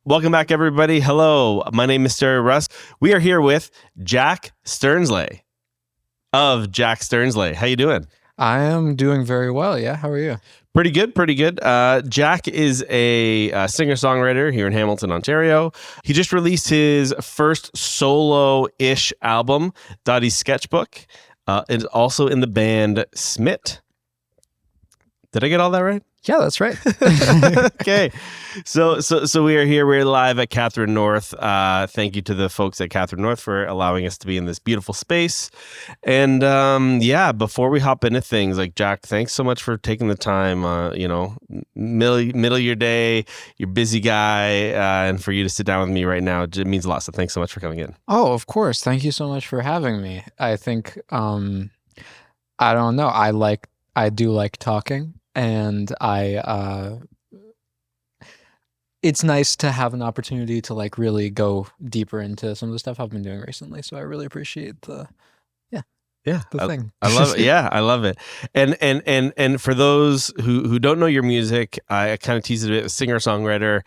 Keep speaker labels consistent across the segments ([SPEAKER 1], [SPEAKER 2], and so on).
[SPEAKER 1] Welcome back, everybody. Hello, my name is StereoRuss. We are here with Jack Stearns-Ley of Jack Stearns-Ley. How you doing?
[SPEAKER 2] I am doing very well. Yeah, how are you?
[SPEAKER 1] Pretty good, pretty good. Jack is a singer-songwriter here in Hamilton, Ontario. He just released his first solo-ish album, Dottie Sketchbook. It's also in the band Smit. Did I get all that right?
[SPEAKER 2] Yeah, that's right.
[SPEAKER 1] Okay. So we are here. We're live at Catherine North. Thank you to the folks at Catherine North for allowing us to be in this beautiful space. And before we hop into things, like Jack, thanks so much for taking the time, middle of your day, you're a busy guy, and for you to sit down with me right now, it means a lot. So thanks so much for coming in.
[SPEAKER 2] Oh, of course. Thank you so much for having me. I think, I don't know. I do like talking. And it's nice to have an opportunity to like really go deeper into some of the stuff I've been doing recently. So I really appreciate the thing.
[SPEAKER 1] I love it. Yeah, I love it. And for those who don't know your music, I kind of tease it a bit, singer-songwriter.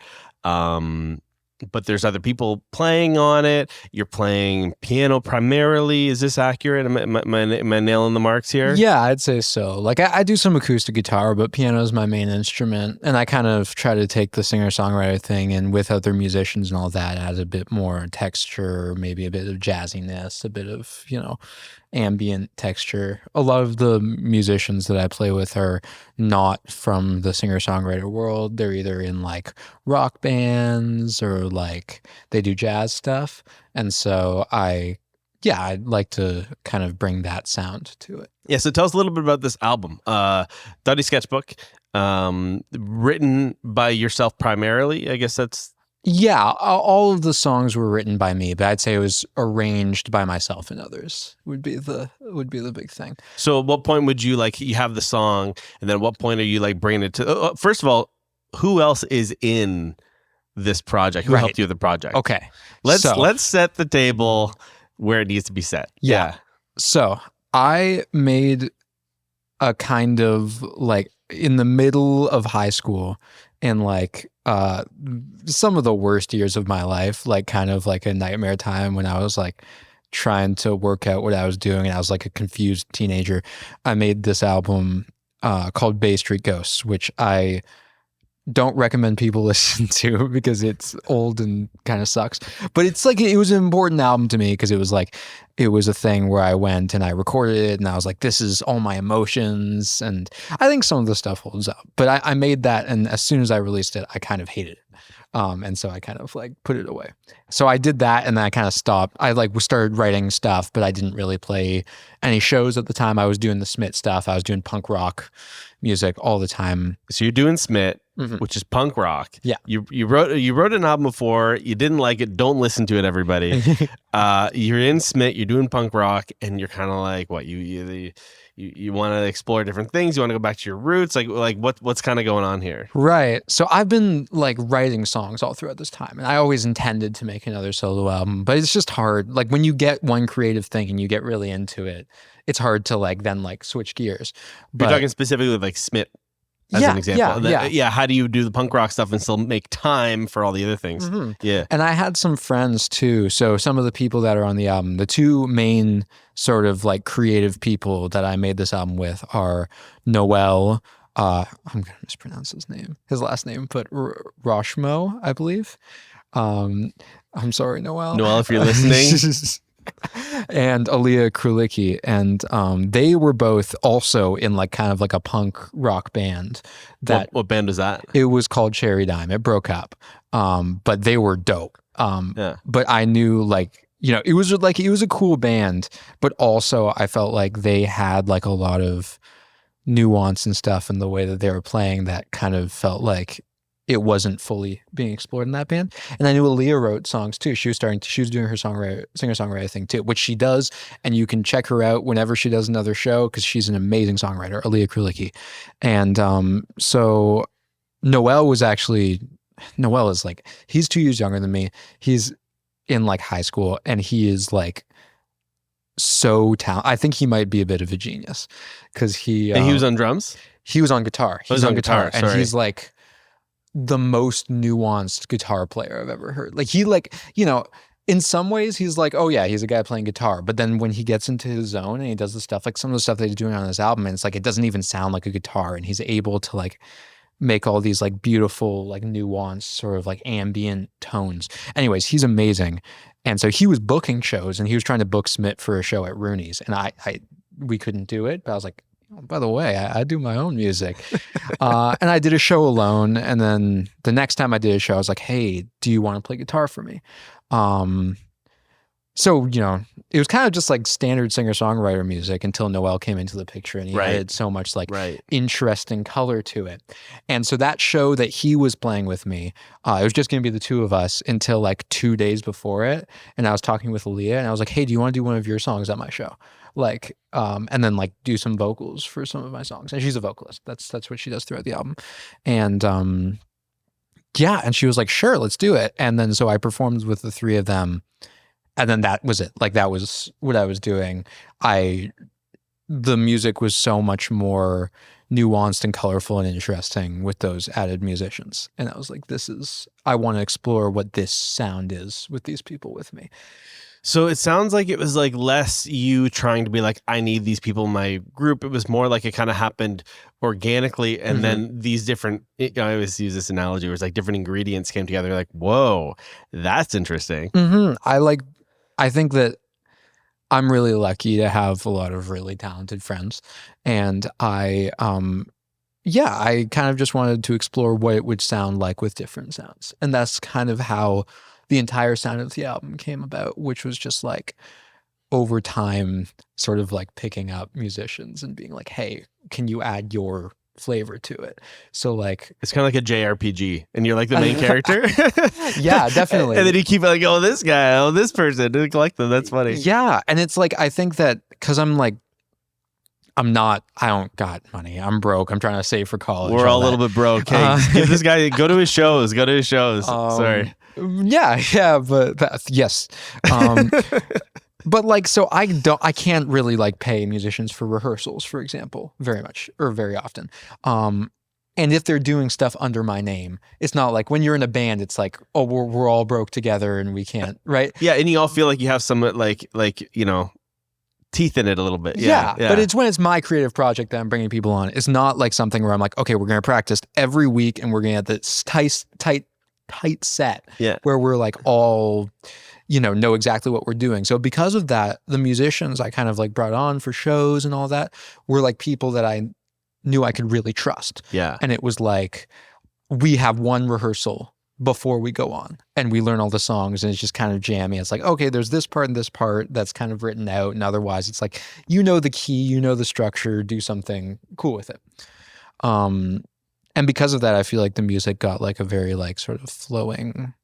[SPEAKER 1] But there's other people playing on it. You're playing piano primarily. Is this accurate? Am I nailing the marks here?
[SPEAKER 2] Yeah, I'd say so. Like I do some acoustic guitar, but piano is my main instrument. And I kind of try to take the singer-songwriter thing and with other musicians and all that, add a bit more texture, maybe a bit of jazziness, a bit of, ambient texture. A lot of the musicians that I play with are not from the singer-songwriter world. They're either in like rock bands or like they do jazz stuff. And so I'd like to kind of bring that sound to it.
[SPEAKER 1] Yeah, so tell us a little bit about this album. Dottie Sketchbook, written by yourself primarily. I guess that's...
[SPEAKER 2] Yeah, all of the songs were written by me, but I'd say it was arranged by myself and others. Would be the big thing.
[SPEAKER 1] So, at what point would you you have the song, and then at what point are you like bringing it to? First of all, who else is in this project? Who helped you with the project?
[SPEAKER 2] Okay,
[SPEAKER 1] let's set the table where it needs to be set.
[SPEAKER 2] Yeah. So I made a kind of like in the middle of high school, and like some of the worst years of my life, like kind of like a nightmare time when I was like trying to work out what I was doing and I was like a confused teenager. I made this album called Bay Street Ghosts, which I don't recommend people listen to because it's old and kind of sucks. But it's like, it was an important album to me because it was a thing where I went and I recorded it and I was like, this is all my emotions. And I think some of the stuff holds up. But I made that, and as soon as I released it, I kind of hated it. And so I kind of like put it away. So I did that and then I kind of stopped. I started writing stuff, but I didn't really play any shows at the time. I was doing the Smit stuff. I was doing punk rock music all the time.
[SPEAKER 1] So you're doing Smit, which is punk rock.
[SPEAKER 2] Yeah.
[SPEAKER 1] You wrote an album before, you didn't like it, don't listen to it, everybody. You're in Smit, you're doing punk rock, and you're kind of like, what, you want to explore different things, you want to go back to your roots, like what's kind of going on here?
[SPEAKER 2] Right. So I've been like writing songs all throughout this time, and I always intended to make another solo album, but it's just hard. Like when you get one creative thing and you get really into it, it's hard to like then like switch gears. But
[SPEAKER 1] you're talking specifically with like Smit as an example. Yeah. How do you do the punk rock stuff and still make time for all the other things?
[SPEAKER 2] Mm-hmm.
[SPEAKER 1] Yeah.
[SPEAKER 2] And I had some friends too. So some of the people that are on the album, the two main sort of like creative people that I made this album with are Noel. I'm going to mispronounce his last name, but Roshmo, I believe. I'm sorry, Noel.
[SPEAKER 1] Noel, if you're listening.
[SPEAKER 2] And Aaliyah Krulicki, and they were both also in like kind of like a punk rock band.
[SPEAKER 1] What band was that?
[SPEAKER 2] It was called Cherry Dime. It broke up, but they were dope. But I knew like, it was a cool band, but also I felt like they had like a lot of nuance and stuff in the way that they were playing that kind of felt like it wasn't fully being explored in that band. And I knew Aaliyah wrote songs too. She was doing her singer-songwriter thing too, which she does. And you can check her out whenever she does another show because she's an amazing songwriter, Aaliyah Krulicki. And so Noel is like, he's 2 years younger than me. He's in like high school and he is like so talented. I think he might be a bit of a genius because he...
[SPEAKER 1] and he was on drums?
[SPEAKER 2] He was on guitar. He was on guitar. And
[SPEAKER 1] sorry.
[SPEAKER 2] he's like... the most nuanced guitar player I've ever heard. Like he like, you know, in some ways he's like, oh yeah, he's a guy playing guitar. But then when he gets into his zone and he does the stuff, like some of the stuff that he's doing on this album, and it's like, it doesn't even sound like a guitar. And he's able to like make all these like beautiful, like nuanced sort of like ambient tones. Anyways, he's amazing. And so he was booking shows and he was trying to book Smith for a show at Rooney's. And we couldn't do it. But I was like, oh, by the way, I do my own music. And I did a show alone. And then the next time I did a show, I was like, hey, do you want to play guitar for me? So, you know, it was kind of just like standard singer-songwriter music until Noel came into the picture and he added so much like interesting color to it. And so that show that he was playing with me, it was just going to be the two of us until like 2 days before it. And I was talking with Aaliyah and I was like, hey, do you want to do one of your songs at my show? Like, and then like do some vocals for some of my songs. And she's a vocalist. That's what she does throughout the album. And yeah, and she was like, sure, let's do it. And then so I performed with the three of them. And then that was it. Like that was what I was doing. The music was so much more nuanced and colorful and interesting with those added musicians. And I was like, I want to explore what this sound is with these people with me.
[SPEAKER 1] So it sounds like it was like less you trying to be like, I need these people in my group. It was more like it kind of happened organically. And then these different, I always use this analogy where it's like different ingredients came together. Like, whoa, that's interesting.
[SPEAKER 2] I think that I'm really lucky to have a lot of really talented friends. And I kind of just wanted to explore what it would sound like with different sounds. And that's kind of how the entire sound of the album came about, which was just like over time, sort of like picking up musicians and being like, hey, can you add your flavor to it? So like
[SPEAKER 1] it's kind of like a JRPG and you're like the main character.
[SPEAKER 2] Yeah, definitely.
[SPEAKER 1] And then you keep like, oh, this guy, oh, this person, and collect them. That's funny.
[SPEAKER 2] Yeah. And it's like, I think that because I don't got money. I'm broke. I'm trying to save for college.
[SPEAKER 1] We're all a little bit broke. Hey, give this guy, go to his shows. Sorry.
[SPEAKER 2] Yeah, but yes. But like, so I can't really like pay musicians for rehearsals, for example, very much or very often. And if they're doing stuff under my name, it's not like when you're in a band, it's like, oh, we're all broke together and we can't, right?
[SPEAKER 1] Yeah, and you all feel like you have some like you know, teeth in it a tight
[SPEAKER 2] Yeah, but it's when it's my creative project that I'm bringing people on. It's not like something where I'm like, okay, we're going to practice every week and we're going to have this tight set where we're like all, you know exactly what we're doing. So because of that, the musicians I kind of like brought on for shows and all that were like people that I knew I could really trust.
[SPEAKER 1] Yeah.
[SPEAKER 2] And it was like, we have one rehearsal before we go on and we learn all the songs and it's just kind of jammy. It's like, okay, there's this part and this part that's kind of written out. And otherwise it's like, you know, the key, you know, the structure, do something cool with it. And because of that, I feel like the music got like a very like sort of flowing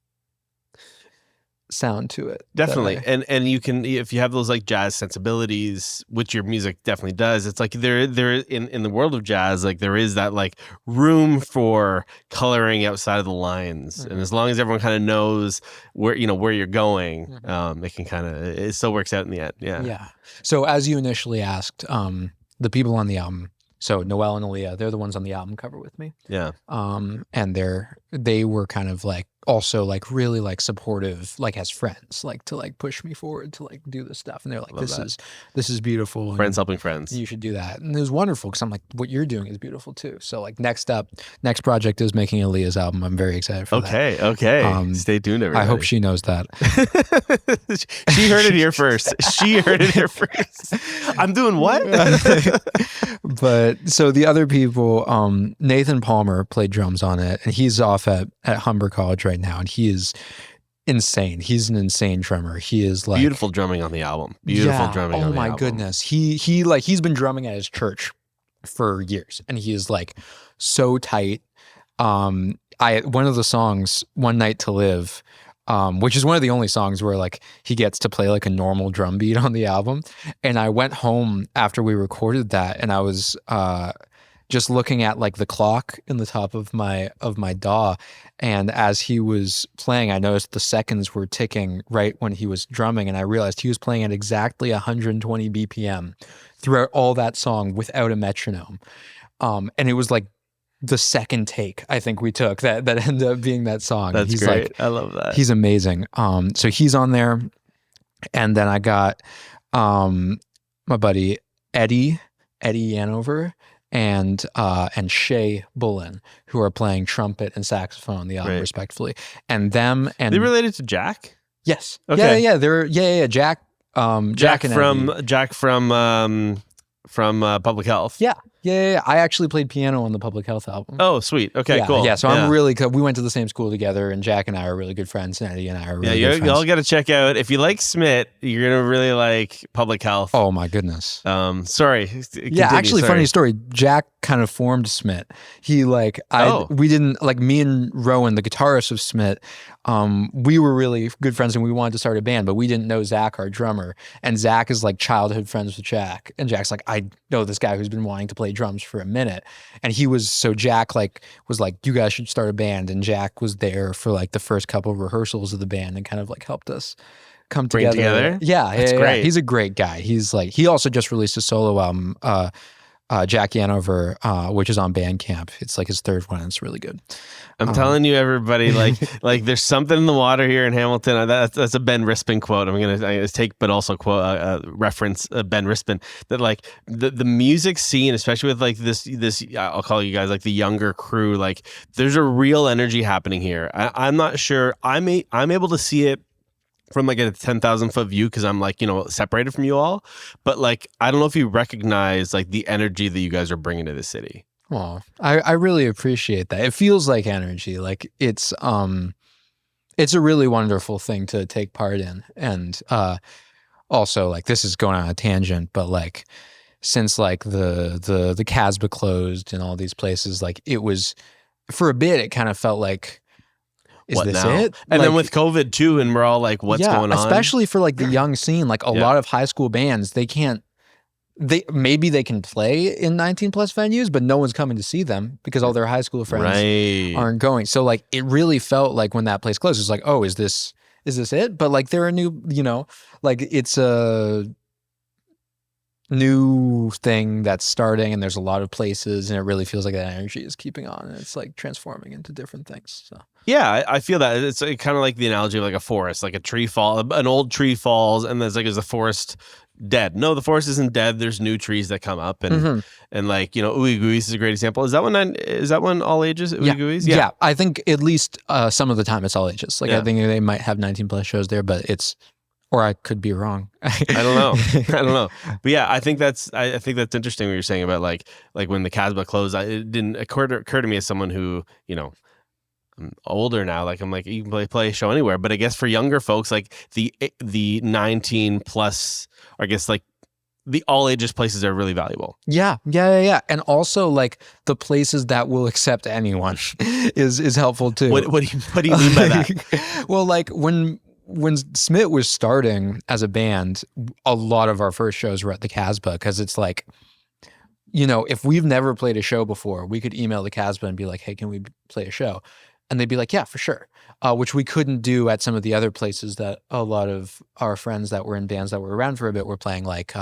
[SPEAKER 2] sound to it.
[SPEAKER 1] Definitely. And you can, if you have those like jazz sensibilities, which your music definitely does, it's like there in the world of jazz, like there is that like room for coloring outside of the lines. And as long as everyone kind of knows where you're going, it can kind of, it still works out in the end.
[SPEAKER 2] Yeah. So as you initially asked, the people on the album, so Noel and Aaliyah, they're the ones on the album cover with me.
[SPEAKER 1] Yeah.
[SPEAKER 2] And they were kind of like also like really like supportive, like as friends, like to like push me forward to like do this stuff. And they're like, this is beautiful.
[SPEAKER 1] Friends helping friends.
[SPEAKER 2] You should do that. And it was wonderful because I'm like, what you're doing is beautiful too. So like next project is making Aaliyah's album. I'm very excited for that.
[SPEAKER 1] Okay. Stay tuned, everybody.
[SPEAKER 2] I hope she knows that.
[SPEAKER 1] She heard it here first. I'm doing what?
[SPEAKER 2] But so the other people, Nathan Palmer played drums on it and he's off at Humber College right now, and he is insane. He's an insane drummer. He is like
[SPEAKER 1] beautiful drumming on the album. Beautiful drumming on the album. Oh my
[SPEAKER 2] goodness. He's been drumming at his church for years, and he is like so tight. One of the songs, One Night to Live, which is one of the only songs where like he gets to play like a normal drum beat on the album. And I went home after we recorded that, and I was just looking at like the clock in the top of my DAW, and as he was playing, I noticed the seconds were ticking right when he was drumming, and I realized he was playing at exactly 120 BPM throughout all that song without a metronome. And it was like the second take I think we took that ended up being that song.
[SPEAKER 1] That's
[SPEAKER 2] he's
[SPEAKER 1] great.
[SPEAKER 2] Like,
[SPEAKER 1] I love that.
[SPEAKER 2] He's amazing. So he's on there, and then I got my buddy Eddie Yanover and Shay Bullen, who are playing trumpet and saxophone on the album respectively. And them and
[SPEAKER 1] they related to Jack?
[SPEAKER 2] Yes.
[SPEAKER 1] Okay.
[SPEAKER 2] Yeah. They're Jack. Jack and Eddie.
[SPEAKER 1] Jack from Public Health.
[SPEAKER 2] Yeah. I actually played piano on the Public Health album.
[SPEAKER 1] Oh, sweet. Okay, cool.
[SPEAKER 2] Yeah, so I'm really we went to the same school together, and Jack and I are really good friends, and Eddie and I are really good friends.
[SPEAKER 1] Y'all got to check out, if you like Smith, you're going to really like Public Health.
[SPEAKER 2] Oh my goodness.
[SPEAKER 1] Sorry. Continue,
[SPEAKER 2] actually, funny story. Jack kind of formed Smith. He we didn't, like, me and Rowan, the guitarist of Smith, we were really good friends and we wanted to start a band, but we didn't know Zach, our drummer. And Zach is like childhood friends with Jack. And Jack's like, I know this guy who's been wanting to play drums for a minute. And Jack was like, you guys should start a band. And Jack was there for like the first couple of rehearsals of the band and kind of like helped us come together. Yeah. That's great. He's a great guy. He's like, he also just released a solo album, Jack Yanover, which is on Bandcamp. It's like his third one, and it's really good.
[SPEAKER 1] I'm telling you, everybody, like there's something in the water here in Hamilton. That's a Ben Rispin quote. I'm gonna take, but also quote reference Ben Rispin, that like the music scene, especially with like this I'll call you guys like the younger crew. Like there's a real energy happening here. I'm not sure. I'm able to see it from like a 10,000 foot view because I'm like, separated from you all. But like, I don't know if you recognize like the energy that you guys are bringing to the city.
[SPEAKER 2] Well, I really appreciate that. It feels like energy. Like it's a really wonderful thing to take part in. And also, like, this is going on a tangent, but like since like the Casbah closed and all these places, like it was, for a bit, it kind of felt like, is this it?
[SPEAKER 1] And then with COVID too, and we're all like, what's going on?
[SPEAKER 2] Especially for like the young scene, like a lot of high school bands, maybe they can play in 19 plus venues, but no one's coming to see them because all their high school friends aren't going. So like, it really felt like when that place closed, it's like, oh, is this it? But like, they're a new, like it's a new thing that's starting, and there's a lot of places, and it really feels like that energy is keeping on, and it's like transforming into different things. So
[SPEAKER 1] yeah, I feel that it's kind of like the analogy of like a forest, like a tree an old tree falls, and there's like, is the forest dead? No, the forest isn't dead. There's new trees that come up, and and like Ooey Gooey's is a great example. Is that one all ages? Ooey Gooey's?
[SPEAKER 2] Yeah, I think at least some of the time it's all ages. Like I think they might have 19 plus shows there, but it's. Or I could be wrong.
[SPEAKER 1] I don't know. But yeah, I think that's interesting what you're saying about like when the Casbah closed. It didn't occur to me as someone who, I'm older now. Like I'm like, you can play a show anywhere. But I guess for younger folks, like the 19 plus, or I guess like the all ages places are really valuable. Yeah.
[SPEAKER 2] And also like the places that will accept anyone is helpful too.
[SPEAKER 1] What do you mean by that?
[SPEAKER 2] Well, like when Smith was starting as a band, a lot of our first shows were at the Casbah, because it's like, if we've never played a show before, we could email the Casbah and be like, hey, can we play a show? And they'd be like, yeah, for sure. Which we couldn't do at some of the other places that a lot of our friends that were in bands that were around for a bit were playing. Like,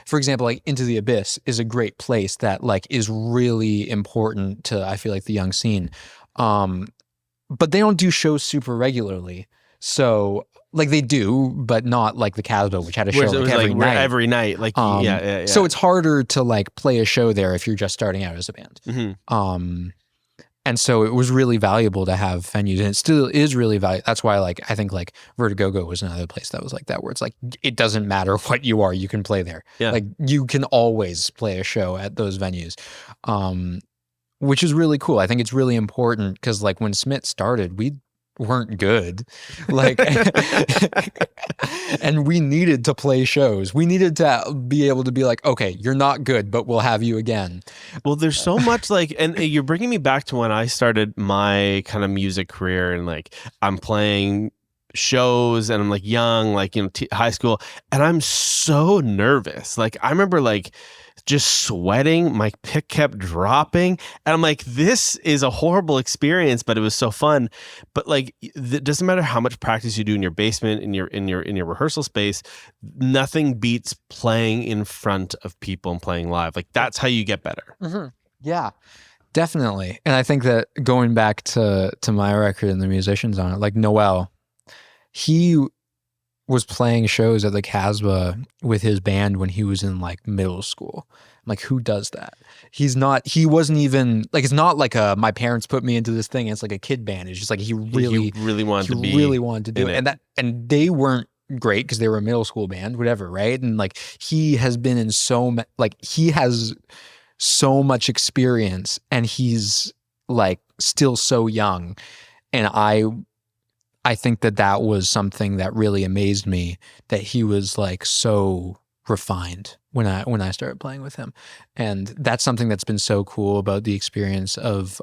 [SPEAKER 2] for example, like Into the Abyss is a great place that like is really important to, I feel like, the young scene. But they don't do shows super regularly. So like they do, but not like the Casbah, which had a show like
[SPEAKER 1] every night. Like yeah.
[SPEAKER 2] So it's harder to like play a show there if you're just starting out as a band.
[SPEAKER 1] Mm-hmm.
[SPEAKER 2] And so it was really valuable to have venues, and it still is really valuable. That's why like I think like Vertigogo was another place that was like that, where it's like it doesn't matter what you are, you can play there.
[SPEAKER 1] Yeah.
[SPEAKER 2] Like you can always play a show at those venues. Which is really cool. I think it's really important because like when Smith started, we weren't good, like and we needed to play shows. We needed to be able to be like, okay, you're not good, but we'll have you again.
[SPEAKER 1] Well, there's so much like, and you're bringing me back to when I started my kind of music career, and like I'm playing shows and I'm like young, like high school, and I'm so nervous. Like I remember like just sweating, my pick kept dropping, and I'm like, this is a horrible experience, but it was so fun. But like, it doesn't matter how much practice you do in your basement, in your rehearsal space, nothing beats playing in front of people and playing live. Like that's how you get better.
[SPEAKER 2] Mm-hmm. Yeah. Definitely. And I think that going back to my record and the musicians on it, like Noel, he was playing shows at the Casbah with his band when he was in like middle school. I'm like, who does that? He wasn't even like, it's not like my parents put me into this thing. It's like a kid band. It's just like he really
[SPEAKER 1] wanted to be
[SPEAKER 2] really wanted to do it. And they weren't great because they were a middle school band, whatever, right? And like he has been in he has so much experience and he's like still so young. And I think that was something that really amazed me, that he was like so refined when I started playing with him. And that's something that's been so cool about the experience of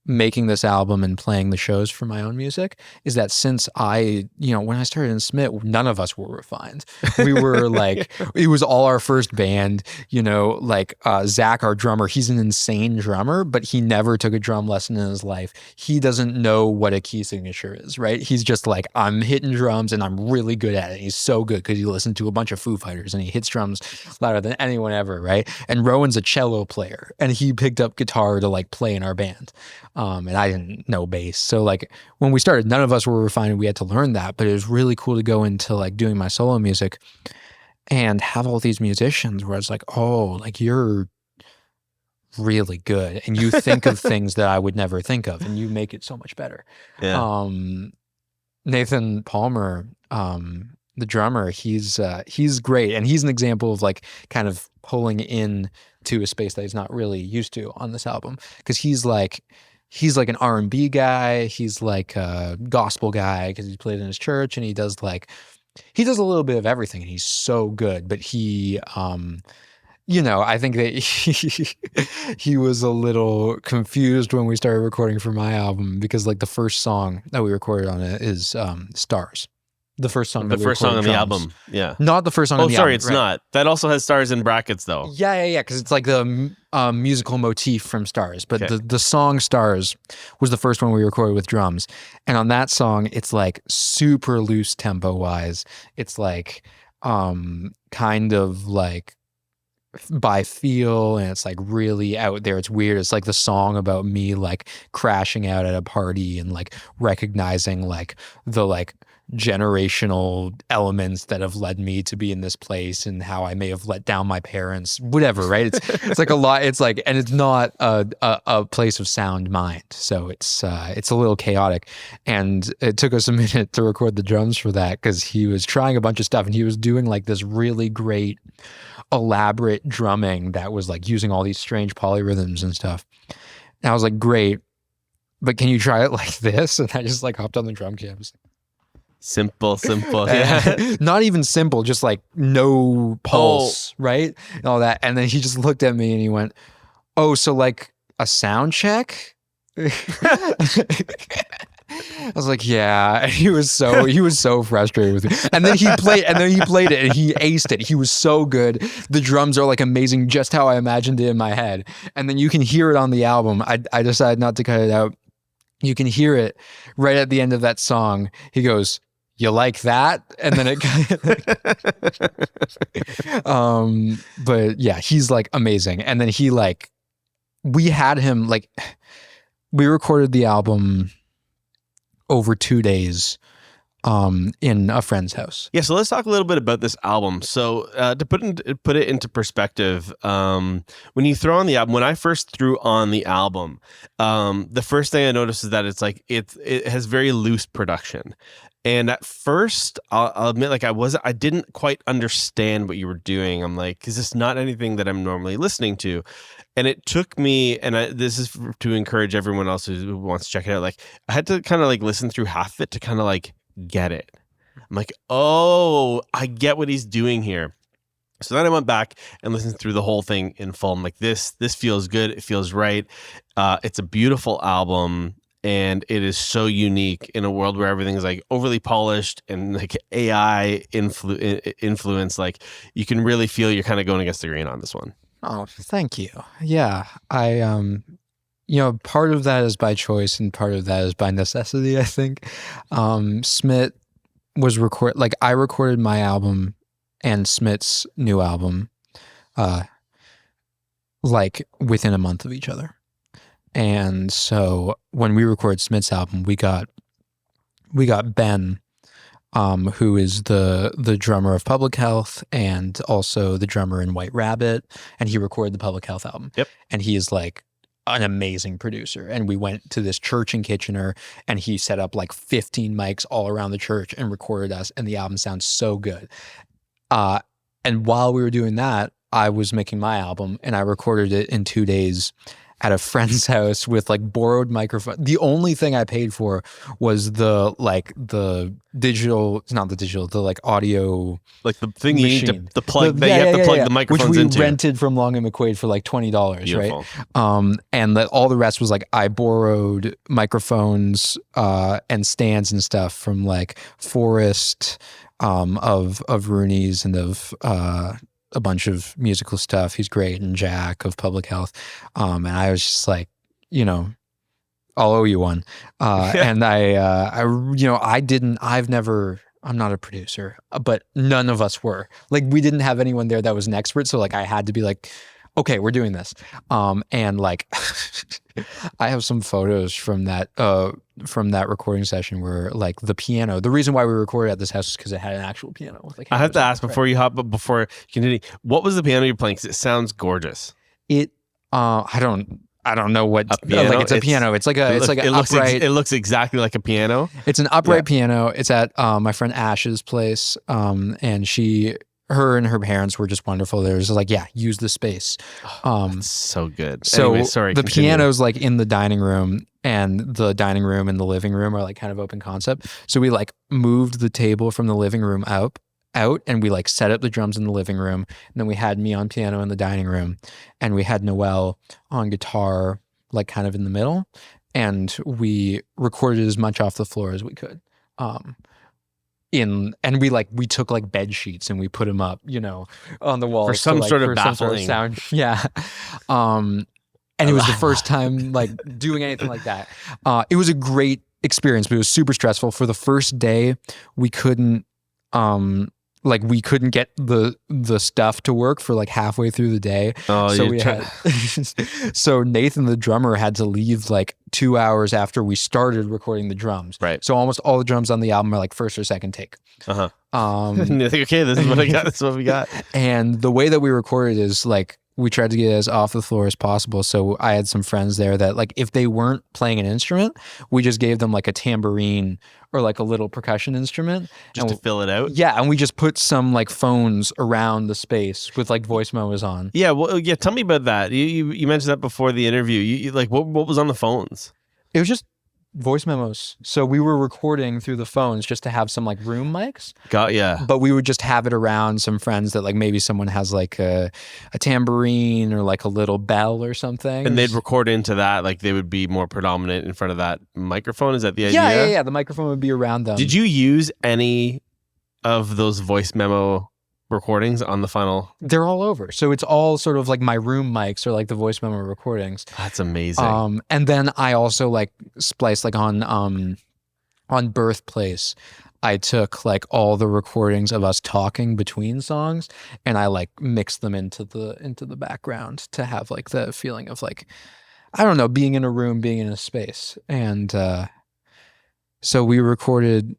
[SPEAKER 2] making this album and playing the shows for my own music, is that since when I started in Smith, none of us were refined. We were like, it was all our first band, Zach, our drummer, he's an insane drummer, but he never took a drum lesson in his life. He doesn't know what a key signature is, right? He's just like, I'm hitting drums and I'm really good at it. He's so good because he listened to a bunch of Foo Fighters and he hits drums louder than anyone ever, right? And Rowan's a cello player and he picked up guitar to like play in our band. And I didn't know bass. So like when we started, none of us were refined. We had to learn that, but it was really cool to go into like doing my solo music and have all these musicians where it's like, oh, like you're really good. And you think of things that I would never think of and you make it so much better.
[SPEAKER 1] Yeah.
[SPEAKER 2] Nathan Palmer, the drummer, he's great. And he's an example of like kind of pulling in to a space that he's not really used to on this album. Cause he's like an R&B guy. He's like a gospel guy because he's played in his church, and he does a little bit of everything, and he's so good. But he, I think that he was a little confused when we started recording for my album, because like the first song that we recorded on it is Stars. The first song.
[SPEAKER 1] The first song on the album. Yeah.
[SPEAKER 2] Not the first song on the album.
[SPEAKER 1] Oh, sorry, it's not. That also has stars in brackets, though.
[SPEAKER 2] Yeah. Because it's like the musical motif from Stars. But the song Stars was the first one we recorded with drums. And on that song, it's like super loose tempo-wise. It's like kind of like by feel, and it's like really out there. It's weird. It's like the song about me like crashing out at a party and like recognizing like the like generational elements that have led me to be in this place and how I may have let down my parents, whatever, right? It's like a lot. It's like, and it's not a place of sound mind. So it's a little chaotic. And it took us a minute to record the drums for that because he was trying a bunch of stuff and he was doing like this really great elaborate drumming that was like using all these strange polyrhythms and stuff. And I was like, great, but can you try it like this? And I just like hopped on the drum kit.
[SPEAKER 1] Simple. Yeah.
[SPEAKER 2] Not even simple, just like no pulse, right? And all that. And then he just looked at me and he went, oh, so like a sound check? I was like, yeah. And he was so frustrated with me. And then he played it and he aced it. He was so good. The drums are like amazing, just how I imagined it in my head. And then you can hear it on the album. I decided not to cut it out. You can hear it right at the end of that song. He goes, you like that? And then it but yeah, he's like amazing. And then he like, we had him like, we recorded the album over 2 days in a friend's house.
[SPEAKER 1] Yeah, so let's talk a little bit about this album. So to put it into perspective, when you throw on the album, when I first threw on the album, the first thing I noticed is that it's like it has very loose production. And at first, I'll admit, like I didn't quite understand what you were doing. I'm like, because it's not anything that I'm normally listening to. And it took me, and this is to encourage everyone else who wants to check it out. Like I had to kind of like listen through half of it to kind of like get it. I'm like, oh, I get what he's doing here. So then I went back and listened through the whole thing in full. I'm like, this feels good. It feels right. It's a beautiful album. And it is so unique in a world where everything is like overly polished and like AI influence. Like you can really feel you're kind of going against the grain on this one.
[SPEAKER 2] Oh, thank you. Yeah, I part of that is by choice and part of that is by necessity. I think Smith was I recorded my album and Smith's new album like within a month of each other. And so when we recorded Smith's album, we got Ben, who is the drummer of Public Health and also the drummer in White Rabbit, and he recorded the Public Health album.
[SPEAKER 1] Yep.
[SPEAKER 2] And he is like an amazing producer. And we went to this church in Kitchener, and he set up like 15 mics all around the church and recorded us, and the album sounds so good. And while we were doing that, I was making my album, and I recorded it in 2 days at a friend's house with like borrowed microphone. The only thing I paid for was the digital, it's not the digital, the like audio,
[SPEAKER 1] like the thing
[SPEAKER 2] machine.
[SPEAKER 1] you need to plug that you have to plug the microphones
[SPEAKER 2] which we
[SPEAKER 1] into.
[SPEAKER 2] rented from Long and McQuaid for like $20,
[SPEAKER 1] Beautiful.
[SPEAKER 2] right? And all the rest was like I borrowed microphones and stands and stuff from like Forrest, of Rooney's, and of a bunch of musical stuff. He's great. And Jack of Public Health. And I was just like, I'll owe you one. And I'm not a producer, but none of us were. Like, we didn't have anyone there that was an expert. So like I had to be like, okay, we're doing this. And like, I have some photos from that recording session where like the piano, the reason why we recorded at this house is because it had an actual piano. With, like,
[SPEAKER 1] I have to ask before you continue, what was the piano you're playing? Because it sounds gorgeous.
[SPEAKER 2] I don't know what, like it's a piano. It's like an upright.
[SPEAKER 1] It looks exactly like a piano.
[SPEAKER 2] It's an upright piano. It's at my friend Ash's place. And her and her parents were just wonderful. They were just like, yeah, use the space.
[SPEAKER 1] That's so good.
[SPEAKER 2] So
[SPEAKER 1] anyway, sorry,
[SPEAKER 2] the
[SPEAKER 1] continue.
[SPEAKER 2] piano's like in the dining room, and the dining room and the living room are like kind of open concept. So we like moved the table from the living room out, and we like set up the drums in the living room. And then we had me on piano in the dining room, and we had Noel on guitar, like kind of in the middle. And we recorded as much off the floor as we could. We took like bed sheets and we put them up, on the wall
[SPEAKER 1] for some sort of baffling
[SPEAKER 2] sound. Yeah. And it was the first time like doing anything like that. It was a great experience, but it was super stressful. For the first day, we couldn't get the stuff to work for like halfway through the day. So Nathan, the drummer, had to leave like 2 hours after we started recording the drums.
[SPEAKER 1] Right.
[SPEAKER 2] So almost all the drums on the album are like first or second take.
[SPEAKER 1] And you think, okay, this is what I got. This is what we got.
[SPEAKER 2] And the way that we recorded is like, we tried to get it as off the floor as possible. So I had some friends there that like, if they weren't playing an instrument, we just gave them like a tambourine or like a little percussion instrument.
[SPEAKER 1] Just to fill it out?
[SPEAKER 2] Yeah. And we just put some like phones around the space with like voice memos on.
[SPEAKER 1] Yeah. Well, yeah. Tell me about that. You mentioned that before the interview. You like, what was on the phones?
[SPEAKER 2] It was just voice memos. So we were recording through the phones just to have some like room mics. But we would just have it around some friends that like maybe someone has like a tambourine or like a little bell or something.
[SPEAKER 1] And they'd record into that, like they would be more predominant in front of that microphone. Is that the idea?
[SPEAKER 2] Yeah. The microphone would be around them.
[SPEAKER 1] Did you use any of those voice memo recordings on the final?
[SPEAKER 2] They're all over. So it's all sort of like my room mics or like the voice memo recordings.
[SPEAKER 1] That's amazing.
[SPEAKER 2] And then I also like spliced like on Birthplace, I took like all the recordings of us talking between songs and I like mixed them into the background to have like the feeling of like, I don't know, being in a room, being in a space. And so we recorded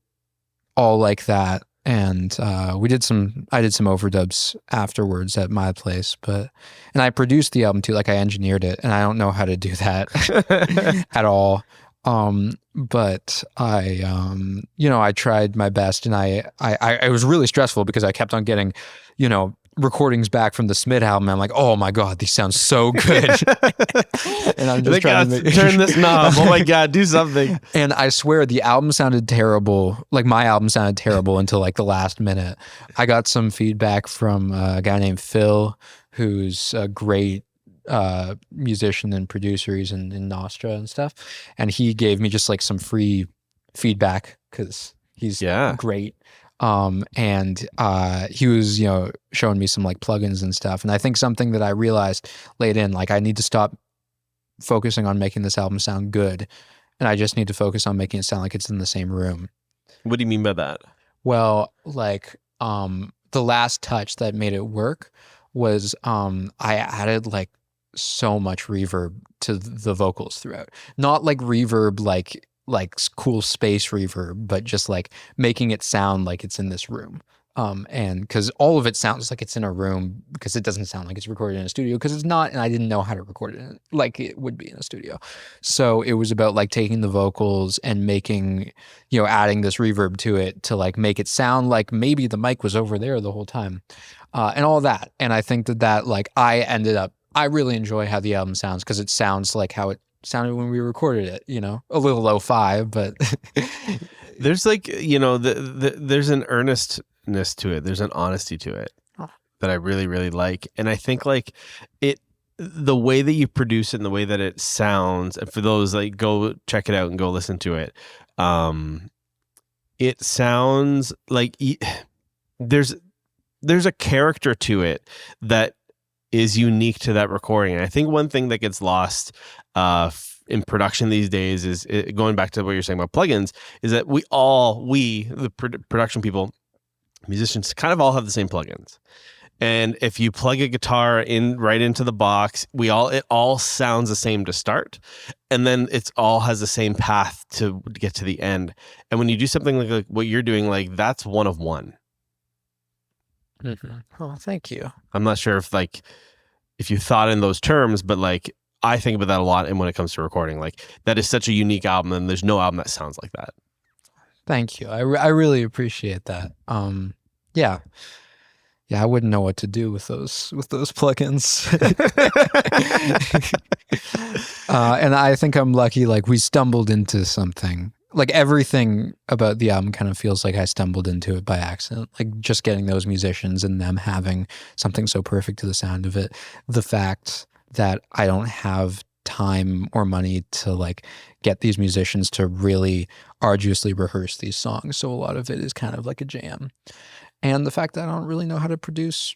[SPEAKER 2] all like that. And I did some overdubs afterwards at my place, and I produced the album too. Like I engineered it, and I don't know how to do that at all. But I tried my best, and I was really stressful because I kept on getting, recordings back from the Smith album. I'm like, oh my God, these sound so good. And I'm just trying to
[SPEAKER 1] turn this knob. Oh my God, do something.
[SPEAKER 2] And I swear the album sounded terrible. Like my album sounded terrible until like the last minute. I got some feedback from a guy named Phil, who's a great musician and producer. He's in Nostra and stuff. And he gave me just like some free feedback because he's great. And he was, showing me some like plugins and stuff. And I think something that I realized late in, like I need to stop focusing on making this album sound good. And I just need to focus on making it sound like it's in the same room.
[SPEAKER 1] What do you mean by that?
[SPEAKER 2] Well, like, the last touch that made it work was, I added like so much reverb to the vocals throughout. Not like reverb like cool space reverb, but just like making it sound like it's in this room. And because all of it sounds like it's in a room, because it doesn't sound like it's recorded in a studio, because it's not, and I didn't know how to record it like it would be in a studio. So it was about like taking the vocals and making, adding this reverb to it to like make it sound like maybe the mic was over there the whole time, and all that. And I think that like I really enjoy how the album sounds, because it sounds like how it sounded when we recorded it, a little lo-fi, but
[SPEAKER 1] there's like, there's an earnestness to it. There's an honesty to it that I really, really like. And I think like the way that you produce it and the way that it sounds, and for those like, go check it out and go listen to it. It sounds like there's a character to it that is unique to that recording. And I think one thing that gets lost in production these days is, going back to what you're saying about plugins, is that the production people, musicians, kind of all have the same plugins. And if you plug a guitar in right into the box, it all sounds the same to start, and then it's all has the same path to get to the end. And when you do something like what you're doing, like that's one of one.
[SPEAKER 2] Mm-hmm. Oh, thank you.
[SPEAKER 1] I'm not sure if you thought in those terms, but like I think about that a lot. And when it comes to recording, like that is such a unique album, and there's no album that sounds like that.
[SPEAKER 2] Thank you. I really appreciate that. Yeah. Yeah, I wouldn't know what to do with those plugins. And I think I'm lucky. Like we stumbled into something. Like everything about the album kind of feels like I stumbled into it by accident. Like just getting those musicians and them having something so perfect to the sound of it. The fact that I don't have time or money to like get these musicians to really arduously rehearse these songs. So a lot of it is kind of like a jam. And the fact that I don't really know how to produce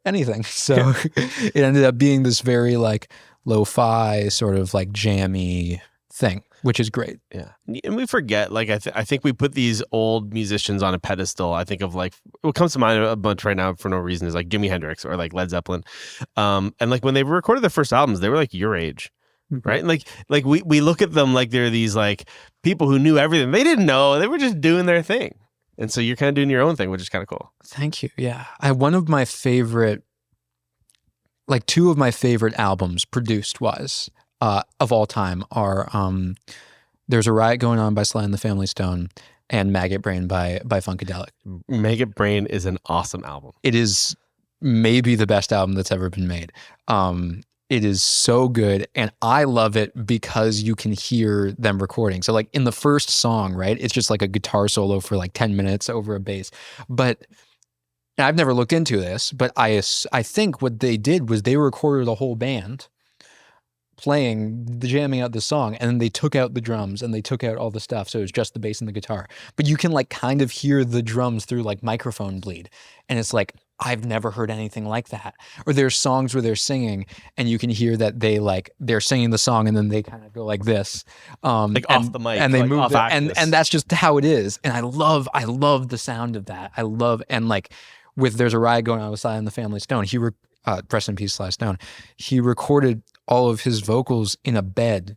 [SPEAKER 2] anything. So it ended up being this very like lo-fi sort of like jammy thing, which is great.
[SPEAKER 1] Yeah. And we forget, like, I think we put these old musicians on a pedestal. I think of like, what comes to mind a bunch right now for no reason is like Jimi Hendrix or like Led Zeppelin. And like when they recorded their first albums, they were like your age. Right. And like we look at them like they're these like people who knew everything. They didn't know. They were just doing their thing. And so you're kind of doing your own thing, which is kind of cool.
[SPEAKER 2] Thank you. Yeah. One of my favorite, like two of my favorite albums produced wise of all time are There's a Riot Going On by Sly and the Family Stone and Maggot Brain by Funkadelic.
[SPEAKER 1] Maggot Brain is an awesome album.
[SPEAKER 2] It is maybe the best album that's ever been made. It is so good, and I love it because you can hear them recording. So like in the first song, right, it's just like a guitar solo for like 10 minutes over a bass. But and I've never looked into this, but I think what they did was they recorded the whole band jamming out the song, and then they took out the drums and they took out all the stuff, so it was just the bass and the guitar. But you can like kind of hear the drums through like microphone bleed, and it's like, I've never heard anything like that. Or there's songs where they're singing and you can hear that they're singing the song and then they kind of go like this,
[SPEAKER 1] like off the mic,
[SPEAKER 2] and they
[SPEAKER 1] like
[SPEAKER 2] move
[SPEAKER 1] off
[SPEAKER 2] and that's just how it is. And I love the sound of that. And like with There's a Riot Going On with Sly and the Family Stone, rest in peace, Sly Stone. He recorded all of his vocals in a bed.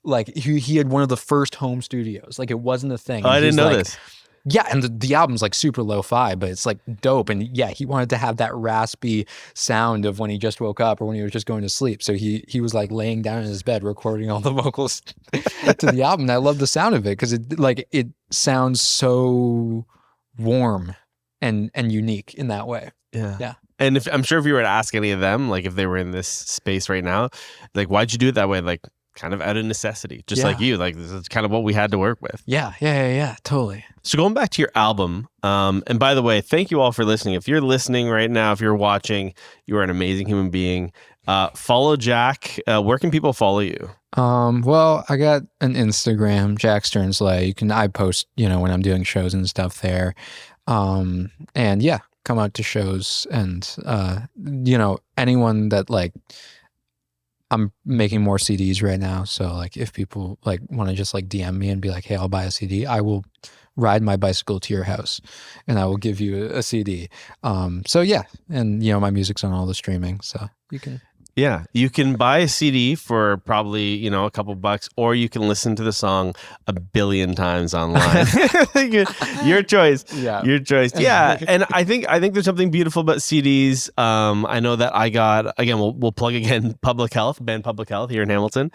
[SPEAKER 2] Like he had one of the first home studios. Like it wasn't a thing.
[SPEAKER 1] Oh, I didn't know this.
[SPEAKER 2] Yeah, and the album's like super lo-fi, but it's like dope. And yeah, he wanted to have that raspy sound of when he just woke up or when he was just going to sleep. So he was like laying down in his bed recording all the vocals to the album. And I love the sound of it because it sounds so warm and unique in that way.
[SPEAKER 1] Yeah.
[SPEAKER 2] Yeah.
[SPEAKER 1] And I'm sure if you were to ask any of them, like if they were in this space right now, like why'd you do it that way? Like kind of out of necessity, just like you. Like this is kind of what we had to work with.
[SPEAKER 2] Yeah, totally.
[SPEAKER 1] So going back to your album, and by the way, thank you all for listening. If you're listening right now, if you're watching, you are an amazing human being. Follow Jack. Where can people follow you?
[SPEAKER 2] Well, I got an Instagram, Jack Stearns-Ley. I post, when I'm doing shows and stuff there. And yeah, come out to shows and, anyone that like, I'm making more CDs right now. So like if people like want to just like DM me and be like, hey, I'll buy a CD, I will ride my bicycle to your house and I will give you a CD. So yeah. And my music's on all the streaming, so you can.
[SPEAKER 1] Yeah, you can buy a CD for probably, a couple bucks, or you can listen to the song a billion times online. Your choice.
[SPEAKER 2] Yeah.
[SPEAKER 1] Your choice. Yeah, and I think there's something beautiful about CDs. I know that I got, again, we'll plug again, Public Health, band Public Health here in Hamilton.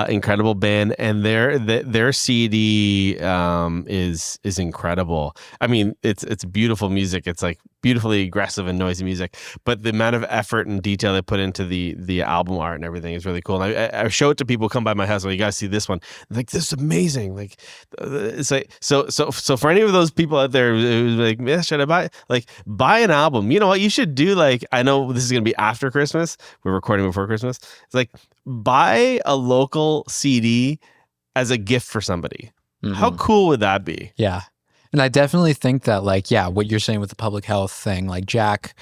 [SPEAKER 1] Incredible band, and their CD is incredible. I mean, it's beautiful music. It's like beautifully aggressive and noisy music, but the amount of effort and detail they put into the album art and everything is really cool. And I show it to people who come by my house. Like, you guys see this one? Like, this is amazing. Like, it's like so for any of those people out there who's like, yeah, should I buy? Like, buy an album. You know what you should do? Like, I know this is gonna be after Christmas. We're recording before Christmas. It's like, buy a local CD as a gift for somebody. Mm-hmm. How cool would that be?
[SPEAKER 2] Yeah. And I definitely think that, like, yeah, what you're saying with the public health thing, like Jack,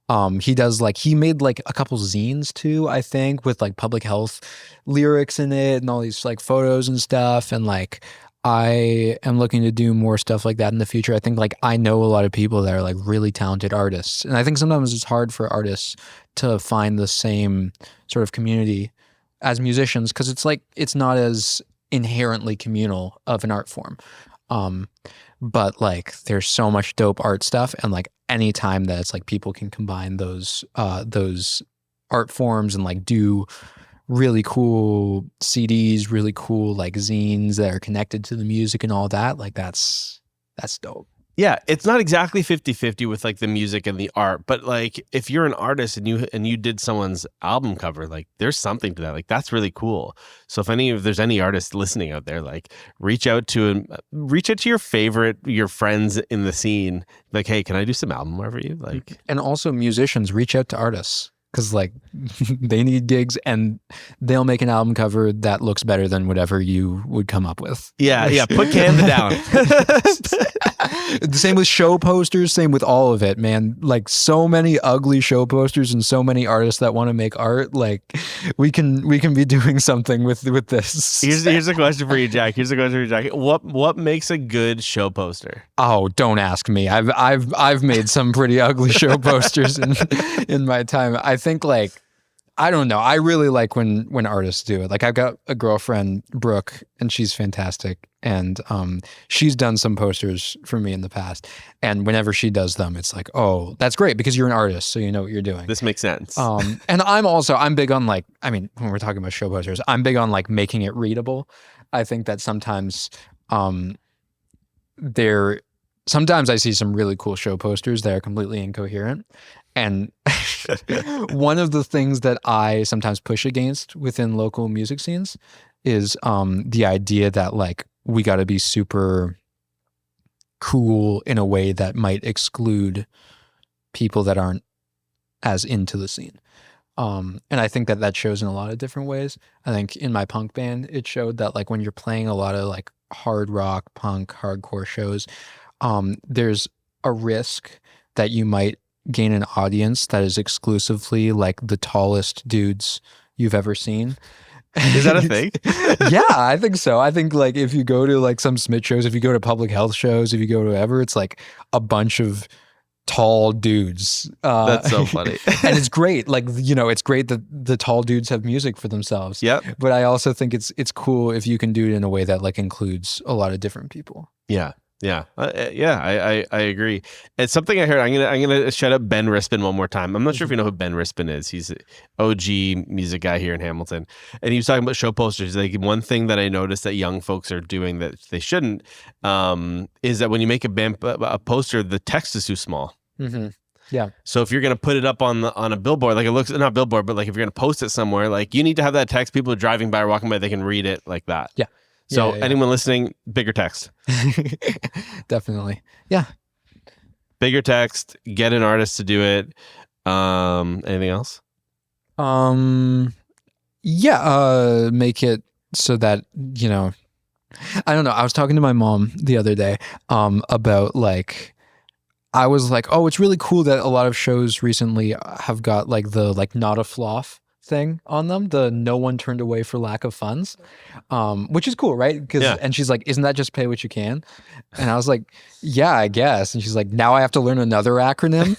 [SPEAKER 2] he made like a couple zines too, I think, with like public health lyrics in it and all these like photos and stuff. And like, I am looking to do more stuff like that in the future. I think like I know a lot of people that are like really talented artists. And I think sometimes it's hard for artists to find the same sort of community as musicians, because it's like, it's not as inherently communal of an art form. But like, there's so much dope art stuff, and like any time that it's like people can combine those art forms and like do really cool CDs, really cool like zines that are connected to the music and all that, like that's dope.
[SPEAKER 1] Yeah, it's not exactly 50-50 with like the music and the art, but like if you're an artist and you did someone's album cover, like there's something to that. Like that's really cool. So if there's any artists listening out there, like reach out to your friends in the scene. Like, hey, can I do some album art for you? Like,
[SPEAKER 2] and also musicians, reach out to artists. Because like they need gigs, and they'll make an album cover that looks better than whatever you would come up with.
[SPEAKER 1] Yeah. Put Canada down.
[SPEAKER 2] Same with show posters. Same with all of it, man. Like so many ugly show posters and so many artists that want to make art. Like we can be doing something with this.
[SPEAKER 1] Here's a question for you, Jack. What makes a good show poster?
[SPEAKER 2] Oh, don't ask me. I've made some pretty ugly show posters in my time. I think like, I don't know. I really like when artists do it. Like I've got a girlfriend, Brooke, and she's fantastic. And she's done some posters for me in the past. And whenever she does them, it's like, oh, that's great because you're an artist, so you know what you're doing.
[SPEAKER 1] This makes sense.
[SPEAKER 2] And I'm big on like, I mean, when we're talking about show posters, I'm big on like making it readable. I think that sometimes sometimes I see some really cool show posters that are completely incoherent. And one of the things that I sometimes push against within local music scenes is the idea that like we got to be super cool in a way that might exclude people that aren't as into the scene. And I think that shows in a lot of different ways. I think in my punk band, it showed that like when you're playing a lot of like hard rock, punk, hardcore shows, there's a risk that you might gain an audience that is exclusively like the tallest dudes you've ever seen.
[SPEAKER 1] Is that a thing?
[SPEAKER 2] Yeah, I think so. I think like if you go to like some Smith shows, if you go to public health shows, if you go to whatever, it's like a bunch of tall dudes.
[SPEAKER 1] That's so funny.
[SPEAKER 2] And it's great. Like, you know, it's great that the tall dudes have music for themselves.
[SPEAKER 1] Yep.
[SPEAKER 2] But I also think it's cool if you can do it in a way that like includes a lot of different people.
[SPEAKER 1] Yeah. I agree. It's something I heard. I'm gonna shout out Ben Rispin one more time. I'm not sure if you know who Ben Rispin is. He's an OG music guy here in Hamilton, and he was talking about show posters. Like one thing that I noticed that young folks are doing that they shouldn't is that when you make a poster, the text is too small.
[SPEAKER 2] Mm-hmm. Yeah.
[SPEAKER 1] So if you're gonna put it up on a billboard, like it looks not billboard, but like if you're gonna post it somewhere, like you need to have that text. People are driving by or walking by, they can read it like that.
[SPEAKER 2] Yeah.
[SPEAKER 1] So anyone listening, bigger text.
[SPEAKER 2] Definitely. Yeah.
[SPEAKER 1] Bigger text, get an artist to do it. Anything else?
[SPEAKER 2] Make it so that, you know, I don't know. I was talking to my mom the other day about like, I was like, oh, it's really cool that a lot of shows recently have got like the like not a floff thing on them, the no one turned away for lack of funds, which is cool, right? And she's like, isn't that just pay what you can? And I was like, yeah, I guess. And she's like, now I have to learn another acronym.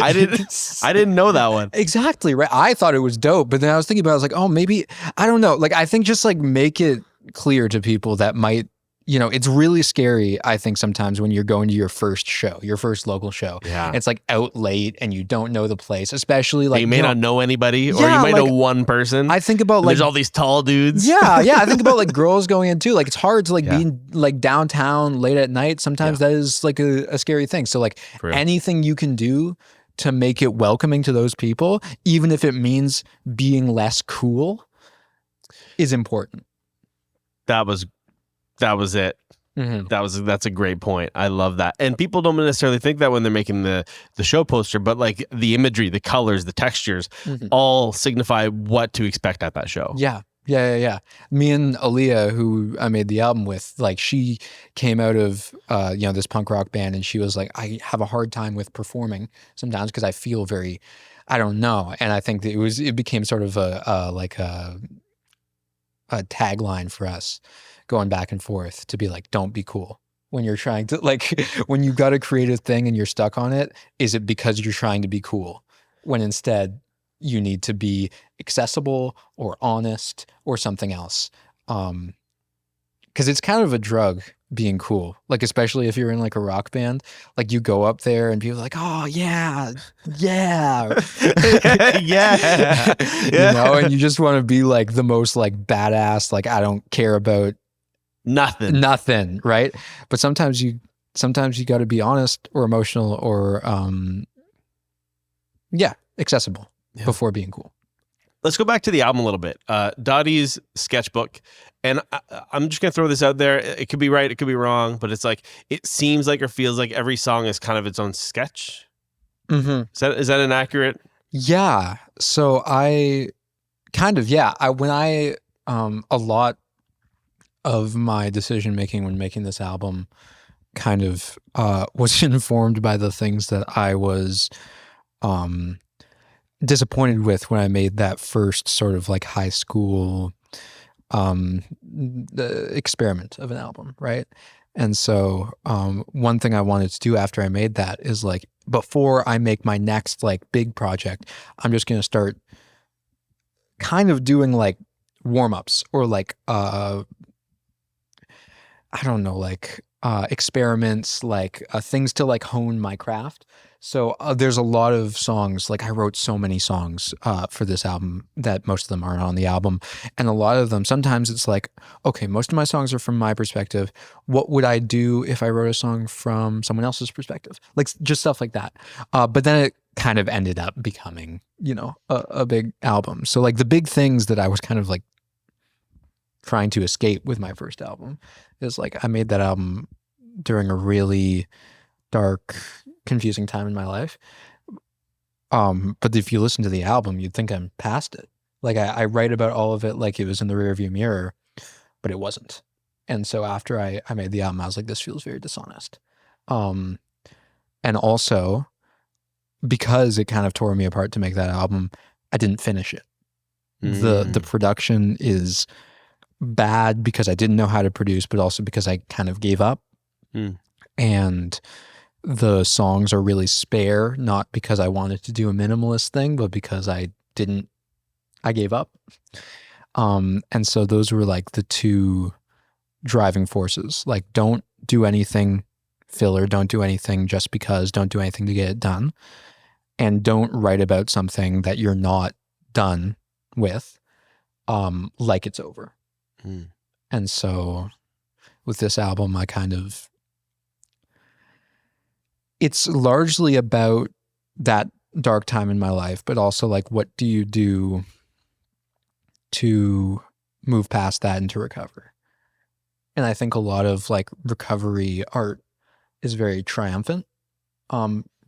[SPEAKER 1] I didn't know that one.
[SPEAKER 2] Exactly, right. I thought it was dope, but then I was thinking about it, I was like, oh, maybe, I don't know. Like, I think just like make it clear to people that might, it's really scary, I think, sometimes when you're going to your first show, your first local show.
[SPEAKER 1] Yeah.
[SPEAKER 2] It's like out late and you don't know the place, especially like
[SPEAKER 1] you may not know anybody, or
[SPEAKER 2] yeah,
[SPEAKER 1] you might
[SPEAKER 2] like,
[SPEAKER 1] know one person.
[SPEAKER 2] I think about
[SPEAKER 1] and
[SPEAKER 2] like
[SPEAKER 1] there's all these tall dudes.
[SPEAKER 2] Yeah. I think about like girls going in too. Like it's hard to like be like downtown late at night. Sometimes that is like a scary thing. So like anything you can do to make it welcoming to those people, even if it means being less cool, is important.
[SPEAKER 1] That was it.
[SPEAKER 2] Mm-hmm.
[SPEAKER 1] That's a great point. I love that. And people don't necessarily think that when they're making the show poster, but like the imagery, the colors, the textures, all signify what to expect at that show.
[SPEAKER 2] Yeah. Me and Aaliyah, who I made the album with, like she came out of this punk rock band, and she was like, I have a hard time with performing sometimes because I feel very, I don't know. And I think that it became sort of a tagline for us, going back and forth, to be like, don't be cool when you're trying to, like, when you've got a creative thing and you're stuck on it, is it because you're trying to be cool, when instead you need to be accessible or honest or something else? Because it's kind of a drug being cool, like especially if you're in like a rock band, like you go up there and people are like, oh yeah
[SPEAKER 1] yeah.
[SPEAKER 2] And you just want to be like the most like badass, like I don't care about nothing, right? But sometimes you got to be honest or emotional or accessible before being cool.
[SPEAKER 1] Let's go back to the album a little bit. Dottie's Sketchbook. And I'm just going to throw this out there. It could be right, it could be wrong, but it's like, it seems like or feels like every song is kind of its own sketch.
[SPEAKER 2] Mm-hmm.
[SPEAKER 1] Is that inaccurate?
[SPEAKER 2] Yeah. So I kind of, a lot of my decision making when making this album kind of was informed by the things that I was disappointed with when I made that first sort of like high school experiment of an album, right? And so one thing I wanted to do after I made that is like, before I make my next like big project, I'm just going to start kind of doing like warm-ups or like I don't know, like experiments, like things to like hone my craft. So there's a lot of songs, like I wrote so many songs for this album that most of them aren't on the album. And a lot of them, sometimes it's like, okay, most of my songs are from my perspective. What would I do if I wrote a song from someone else's perspective? Like just stuff like that. But then it kind of ended up becoming, a big album. So like the big things that I was kind of like trying to escape with my first album is like, I made that album during a really dark, confusing time in my life. But if you listen to the album, you'd think I'm past it. Like I write about all of it like it was in the rearview mirror, but it wasn't. And so after I made the album, I was like, this feels very dishonest. And also because it kind of tore me apart to make that album, I didn't finish it. The production is bad because I didn't know how to produce, but also because I kind of gave up. And the songs are really spare, not because I wanted to do a minimalist thing, but because I gave up. And so those were like the two driving forces. Like, don't do anything filler, don't do anything just because, don't do anything to get it done. And don't write about something that you're not done with, like it's over. And so with this album, it's largely about that dark time in my life, but also like, what do you do to move past that and to recover? And I think a lot of like recovery art is very triumphant,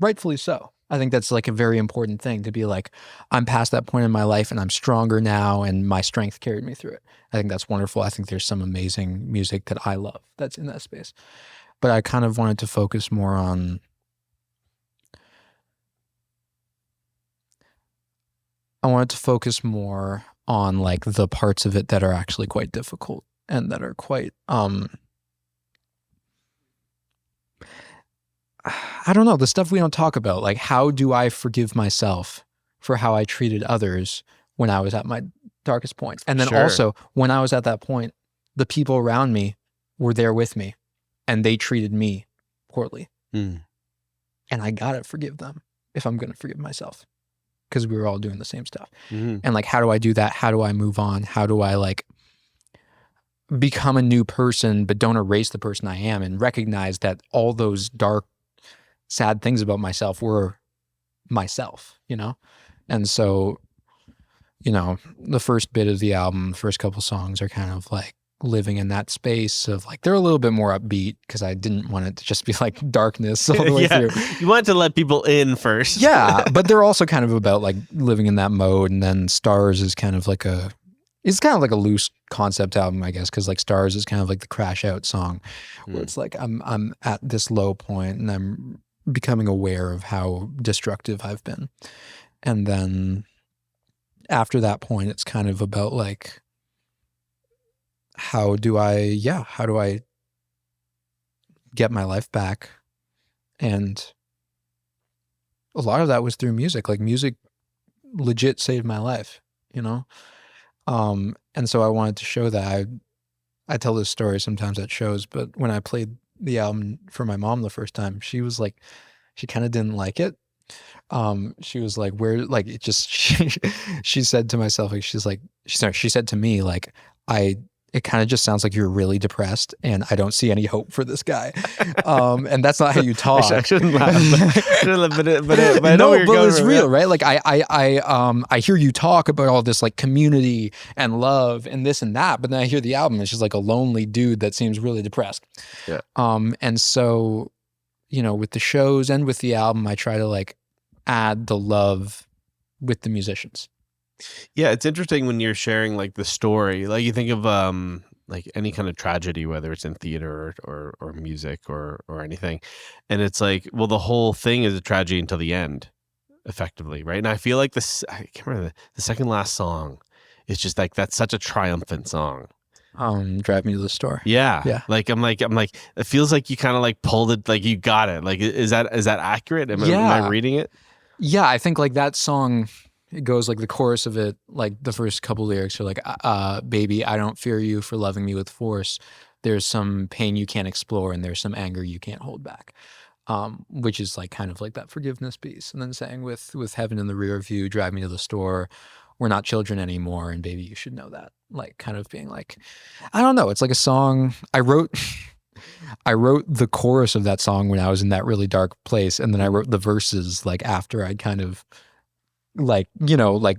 [SPEAKER 2] rightfully so. I think that's like a very important thing, to be like, I'm past that point in my life and I'm stronger now and my strength carried me through it. I think that's wonderful. I think there's some amazing music that I love that's in that space. But I kind of wanted to focus more on like the parts of it that are actually quite difficult and that are quite I don't know, the stuff we don't talk about, like how do I forgive myself for how I treated others when I was at my darkest point? And then
[SPEAKER 1] Sure.
[SPEAKER 2] also when I was at that point, the people around me were there with me and they treated me poorly.
[SPEAKER 1] Mm.
[SPEAKER 2] And I gotta forgive them if I'm gonna forgive myself, because we were all doing the same stuff.
[SPEAKER 1] Mm-hmm.
[SPEAKER 2] And like, how do I do that? How do I move on? How do I like become a new person, but don't erase the person I am, and recognize that all those dark, sad things about myself were myself, you know? And so, you know, the first bit of the album, the first couple songs are kind of like living in that space of like, they're a little bit more upbeat because I didn't want it to just be like darkness all the way through.
[SPEAKER 1] You wanted to let people in first.
[SPEAKER 2] Yeah, but they're also kind of about like living in that mode. And then Stars is kind of like it's kind of like a loose concept album, I guess, because like Stars is kind of like the crash out song where it's like I'm at this low point and I'm becoming aware of how destructive I've been. And then after that point, it's kind of about like, how do I get my life back? And a lot of that was through music. Like music legit saved my life, you know? And so I wanted to show that. I tell this story sometimes at shows, but when I played the album for my mom the first time, she was like, she kind of didn't like it. She was like, where, like, it just, she said to myself, like, she said to me, like, it kind of just sounds like you're really depressed and I don't see any hope for this guy. And that's not how you talk.
[SPEAKER 1] I shouldn't laugh, but I know where you're going
[SPEAKER 2] it's
[SPEAKER 1] from,
[SPEAKER 2] real, right? Like I hear you talk about all this like community and love and this and that, but then I hear the album, it's just like a lonely dude that seems really depressed.
[SPEAKER 1] Yeah.
[SPEAKER 2] And so, you know, with the shows and with the album, I try to like add the love with the musicians.
[SPEAKER 1] Yeah, it's interesting when you're sharing like the story. Like you think of like any kind of tragedy, whether it's in theater or music or anything, and it's like, well, the whole thing is a tragedy until the end, effectively, right? And I feel like this, I can't remember the second last song is just like, that's such a triumphant song.
[SPEAKER 2] Drive Me to the Store.
[SPEAKER 1] Yeah. Like I'm like it feels like you kind of like pulled it, like you got it. Like is that accurate? Am I reading it?
[SPEAKER 2] Yeah, I think like that song, it goes like the chorus of it, like the first couple lyrics are like, baby, I don't fear you for loving me with force. There's some pain you can't explore and there's some anger you can't hold back. Which is like kind of like that forgiveness piece. And then saying with heaven in the rear view, drive me to the store. We're not children anymore. And baby, you should know that. Like kind of being like, I don't know. It's like a song I wrote the chorus of that song when I was in that really dark place. And then I wrote the verses like after I'd kind of like, you know, like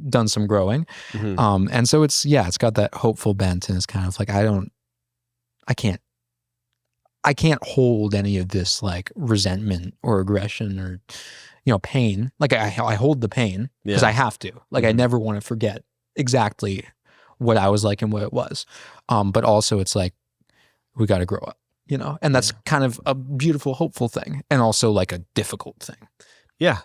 [SPEAKER 2] done some growing.
[SPEAKER 1] Mm-hmm.
[SPEAKER 2] And so it's got that hopeful bent, and it's kind of like, I can't hold any of this like resentment or aggression or, you know, pain. Like I hold the pain because I have to, like, I never want to forget exactly what I was like and what it was. But also it's like, we got to grow up, you know, and that's kind of a beautiful, hopeful thing. And also like a difficult thing.
[SPEAKER 1] Yeah.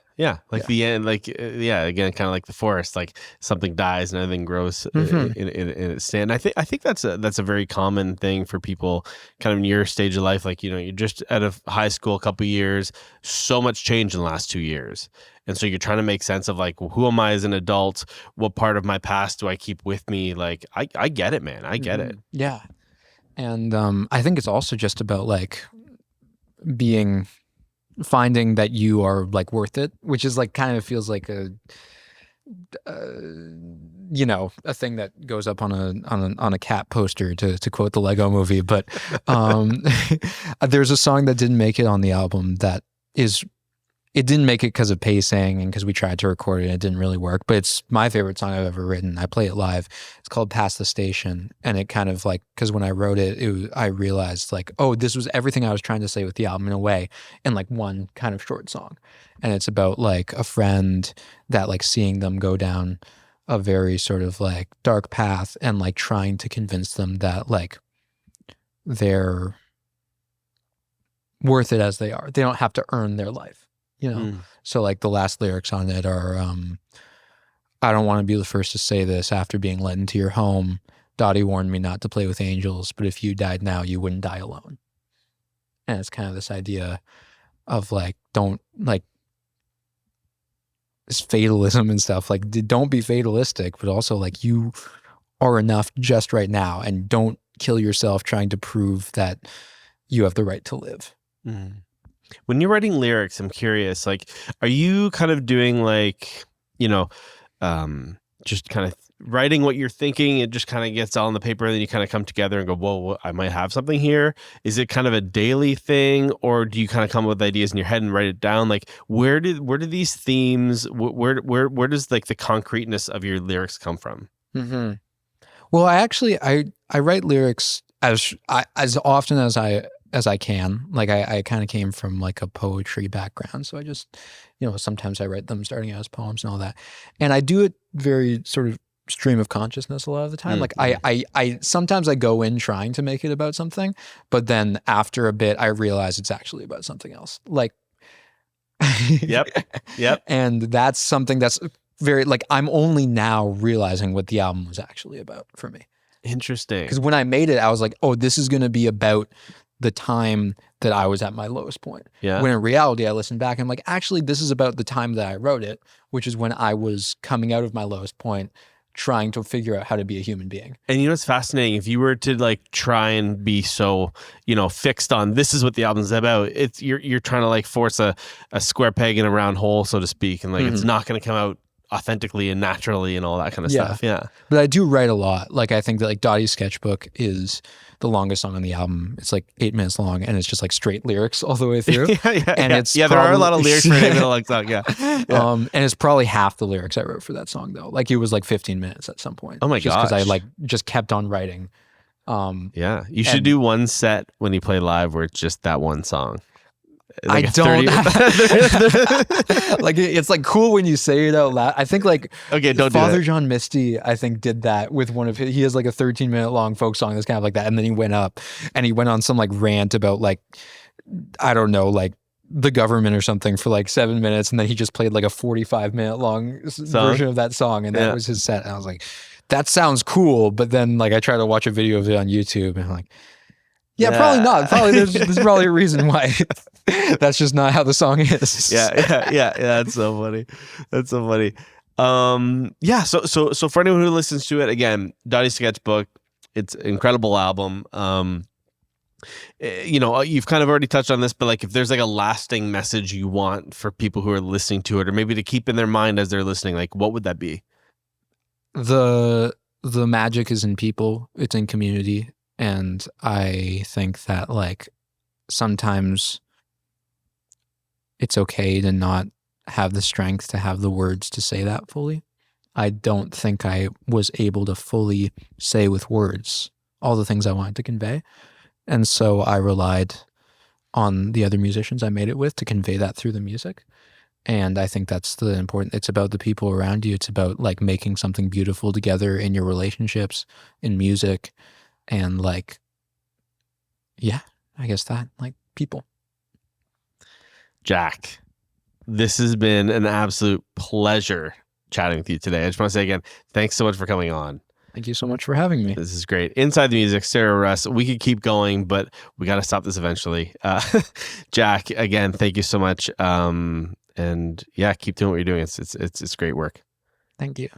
[SPEAKER 1] Like the end, like, again, kind of like the forest, like something dies and everything grows in its stand. I think that's a very common thing for people kind of in your stage of life. Like, you know, you're just out of high school a couple of years, so much change in the last 2 years. And so you're trying to make sense of like, well, who am I as an adult? What part of my past do I keep with me? Like, I get it, man. I get it.
[SPEAKER 2] Yeah. And I think it's also just about like finding that you are like worth it, which is like kind of feels like a you know, a thing that goes up on a cat poster to quote the Lego movie. But there's a song that didn't make it on the album it didn't make it because of pacing and because we tried to record it and it didn't really work, but it's my favorite song I've ever written. I play it live. It's called Past the Station. And it kind of like, because when I wrote it, I realized like, oh, this was everything I was trying to say with the album in a way, in like one kind of short song. And it's about like a friend that like seeing them go down a very sort of like dark path and like trying to convince them that like they're worth it as they are. They don't have to earn their life. You know, so like the last lyrics on it are, I don't want to be the first to say this after being let into your home. Dottie warned me not to play with angels, but if you died now, you wouldn't die alone. And it's kind of this idea of like, don't like this fatalism and stuff. Like, don't be fatalistic, but also like you are enough just right now, and don't kill yourself trying to prove that you have the right to live.
[SPEAKER 1] Mm. When you're writing lyrics, I'm curious, like, are you kind of doing like, just kind of writing what you're thinking? It just kind of gets all on the paper, and then you kind of come together and go, whoa, I might have something here. Is it kind of a daily thing, or do you kind of come up with ideas in your head and write it down? Like, where do these themes, where does like the concreteness of your lyrics come from?
[SPEAKER 2] Mm-hmm. Well, I write lyrics as often as I can. Like I kind of came from like a poetry background, so I just, sometimes I write them starting out as poems and all that, and I do it very sort of stream of consciousness a lot of the time. Like I sometimes I go in trying to make it about something, but then after a bit I realize it's actually about something else. Like,
[SPEAKER 1] Yep.
[SPEAKER 2] And that's something that's very, like, I'm only now realizing what the album was actually about for me.
[SPEAKER 1] Interesting.
[SPEAKER 2] Because when I made it, I was like, oh, this is going to be about the time that I was at my lowest point.
[SPEAKER 1] Yeah.
[SPEAKER 2] When in reality, I listened back and I'm like, actually, this is about the time that I wrote it, which is when I was coming out of my lowest point, trying to figure out how to be a human being.
[SPEAKER 1] And it's fascinating. If you were to like try and be so, fixed on this is what the album's about, it's you're trying to like force a square peg in a round hole, so to speak, and like it's not going to come out authentically and naturally and all that kind of stuff. Yeah.
[SPEAKER 2] But I do write a lot. Like, I think that like Dottie's Sketchbook is the longest song on the album. It's like 8 minutes long, and it's just like straight lyrics all the way through. It's
[SPEAKER 1] there are a lot of lyrics for an 8 minute long song. Yeah.
[SPEAKER 2] And it's probably half the lyrics I wrote for that song though. Like, it was like 15 minutes at some point.
[SPEAKER 1] Oh my gosh.
[SPEAKER 2] Because I like just kept on writing.
[SPEAKER 1] You should do one set when you play live where it's just that one song.
[SPEAKER 2] Like I don't like it's like cool when you say it out loud. I think like Father John Misty, I think, did that with one of his, he has like a 13-minute long folk song that's kind of like that, and then he went up and he went on some like rant about like, I don't know, like the government or something for like 7 minutes, and then he just played like a 45-minute long version of that song, and that was his set. And I was like, that sounds cool, but then like I tried to watch a video of it on YouTube and I'm like, probably not. Probably there's probably a reason why. That's just not how the song is.
[SPEAKER 1] Yeah. That's so funny. So for anyone who listens to it, again, Dottie Sketchbook, it's an incredible album. You've kind of already touched on this, but like if there's like a lasting message you want for people who are listening to it, or maybe to keep in their mind as they're listening, like what would that be?
[SPEAKER 2] The magic is in people. It's in community. And I think that like sometimes it's okay to not have the strength to have the words to say that fully. I don't think I was able to fully say with words all the things I wanted to convey. And so I relied on the other musicians I made it with to convey that through the music. And I think that's the important, it's about the people around you. It's about like making something beautiful together in your relationships, in music. And like, I guess that, like, people.
[SPEAKER 1] Jack, this has been an absolute pleasure chatting with you today. I just want to say again, thanks so much for coming on.
[SPEAKER 2] Thank you so much for having me.
[SPEAKER 1] This is great. Inside the Music, StereoRuss. We could keep going, but we got to stop this eventually. Jack, again, thank you so much. And keep doing what you're doing. It's great work.
[SPEAKER 2] Thank you.